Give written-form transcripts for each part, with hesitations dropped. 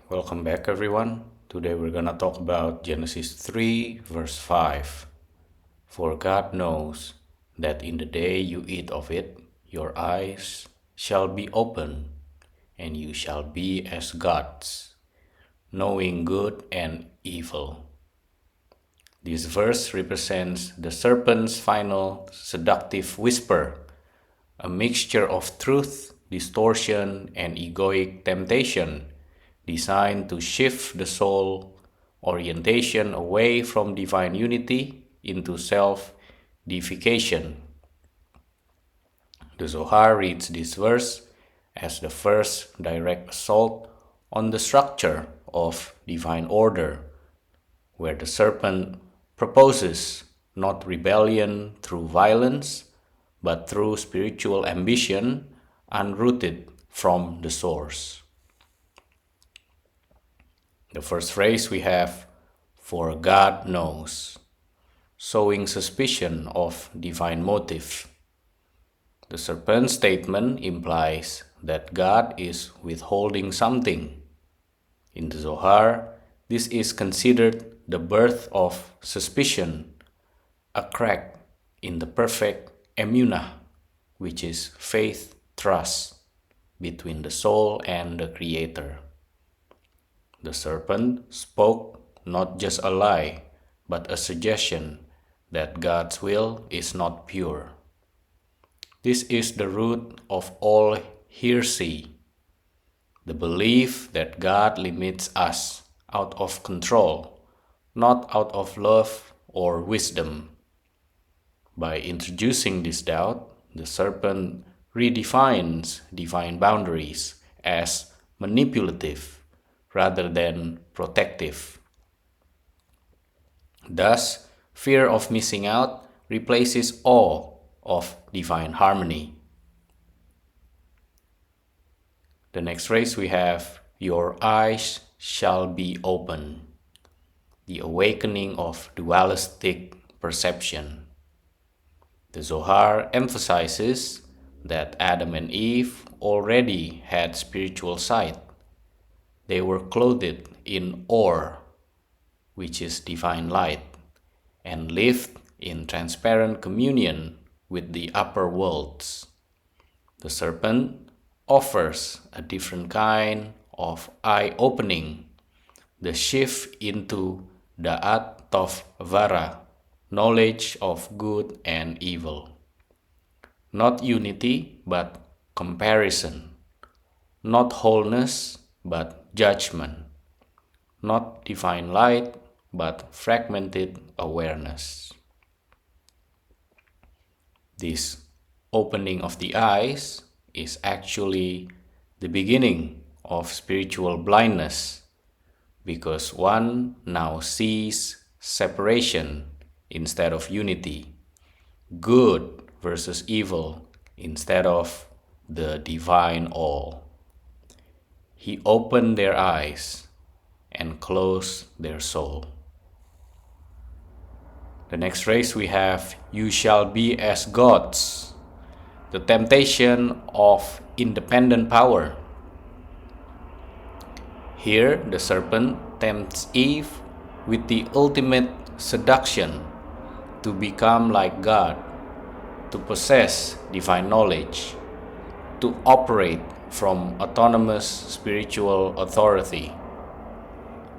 Welcome back, everyone. Today we're gonna talk about Genesis 3, verse 5. For God knows that in the day you eat of it, your eyes shall be opened, and you shall be as gods, knowing good and evil. This verse represents the serpent's final seductive whisper, a mixture of truth, distortion, and egoic temptation designed to shift the soul orientation away from divine unity into self-deification. The Zohar reads this verse as the first direct assault on the structure of divine order, where the serpent proposes not rebellion through violence, but through spiritual ambition unrooted from the source. The first phrase we have, for God knows, sowing suspicion of divine motive. The serpent's statement implies that God is withholding something. In the Zohar, this is considered the birth of suspicion, a crack in the perfect emunah, which is faith, trust, between the soul and the Creator. The serpent spoke not just a lie, but a suggestion that God's will is not pure. This is the root of all heresy, the belief that God limits us out of control, not out of love or wisdom. By introducing this doubt, the serpent redefines divine boundaries as manipulative rather than protective. Thus, fear of missing out replaces awe of divine harmony. The next phrase we have, your eyes shall be open, the awakening of dualistic perception. The Zohar emphasizes that Adam and Eve already had spiritual sight. They were clothed in Or, which is divine light, and lived in transparent communion with the upper worlds. The serpent offers a different kind of eye-opening, the shift into Da'at Tov Vara, knowledge of good and evil. Not unity, but comparison. Not wholeness, but judgment. Not divine light, but fragmented awareness. This opening of the eyes is actually the beginning of spiritual blindness, because one now sees separation instead of unity, good versus evil instead of the divine all. He opened their eyes and closed their soul. The next phrase we have, you shall be as gods, the temptation of independent power. Here, the serpent tempts Eve with the ultimate seduction to become like God, to possess divine knowledge, to operate from autonomous spiritual authority.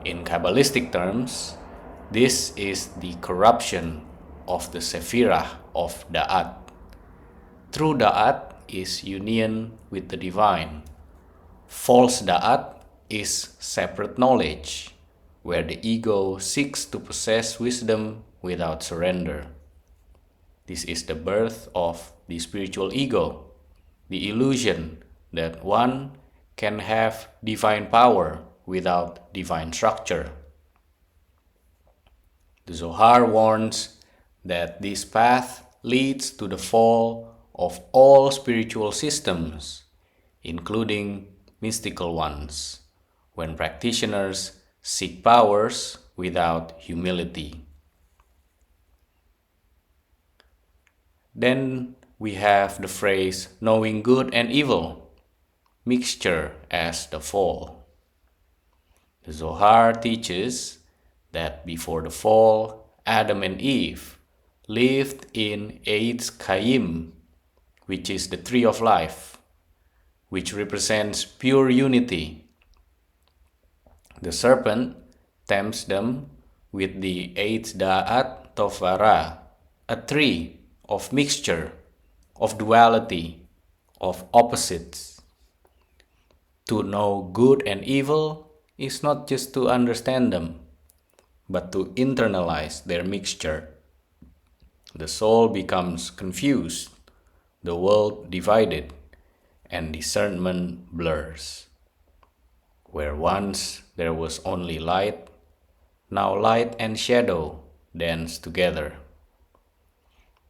In Kabbalistic terms, this is the corruption of the Sephirah of Da'at. True Da'at is union with the divine. False Da'at is separate knowledge, where the ego seeks to possess wisdom without surrender. This is the birth of the spiritual ego, the illusion that one can have divine power without divine structure. The Zohar warns that this path leads to the fall of all spiritual systems, including mystical ones, when practitioners seek powers without humility. Then we have the phrase knowing good and evil, mixture as the fall. The Zohar teaches that before the fall, Adam and Eve lived in Eitz Chaim, which is the tree of life, which represents pure unity. The serpent tempts them with the Eitz Da'at Tovara, a tree of mixture, of duality, of opposites. To know good and evil is not just to understand them, but to internalize their mixture. The soul becomes confused, the world divided, and discernment blurs. Where once there was only light, now light and shadow dance together.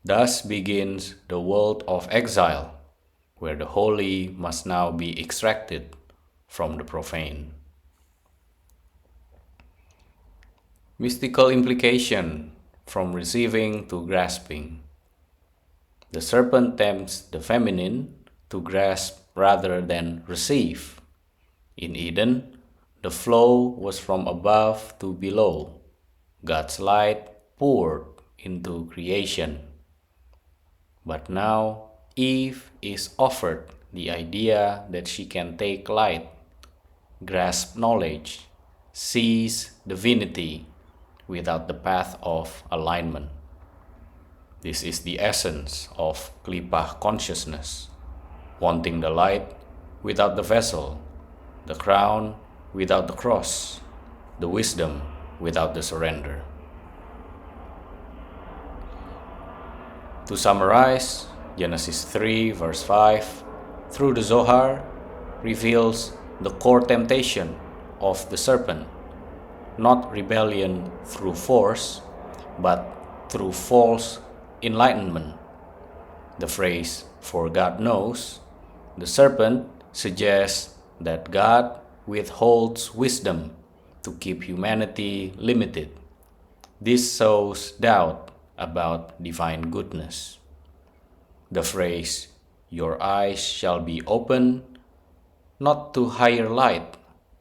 Thus begins the world of exile, where the holy must now be extracted from the profane. Mystical implication from receiving to grasping. The serpent tempts the feminine to grasp rather than receive. In Eden, the flow was from above to below. God's light poured into creation. But now Eve is offered the idea that she can take light, grasp knowledge, seize divinity without the path of alignment. This is the essence of Klipah consciousness, wanting the light without the vessel, the crown without the cross, the wisdom without the surrender. To summarize, Genesis 3 verse 5 through the Zohar reveals the core temptation of the serpent, not rebellion through force, but through false enlightenment. The phrase, "for God knows," the serpent suggests that God withholds wisdom to keep humanity limited. This sows doubt about divine goodness. The phrase, "your eyes shall be open," not to higher light,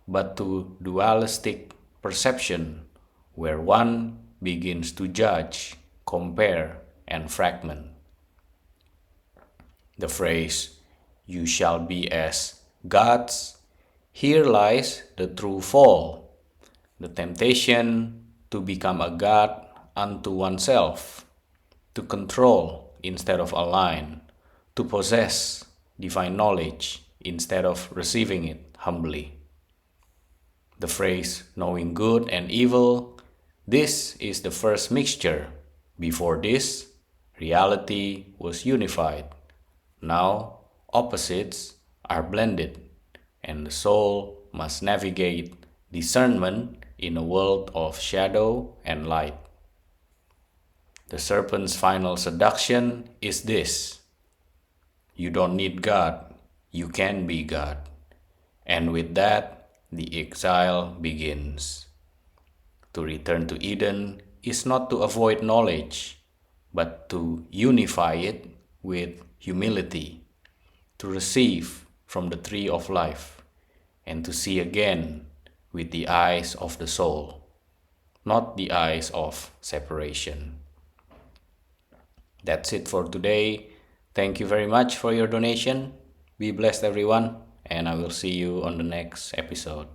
but to dualistic perception, where one begins to judge, compare, and fragment. The phrase, "you shall be as gods," here lies the true fall, the temptation to become a god unto oneself, to control instead of align, to possess divine knowledge instead of receiving it humbly. The phrase, "knowing good and evil," this is the first mixture. Before this, reality was unified. Now, opposites are blended, and the soul must navigate discernment in a world of shadow and light. The serpent's final seduction is this: you don't need God, you can be God. And with that, the exile begins. To return to Eden is not to avoid knowledge, but to unify it with humility, to receive from the tree of life, and to see again with the eyes of the soul, not the eyes of separation. That's it for today. Thank you very much for your donation. Be blessed, everyone, and I will see you on the next episode.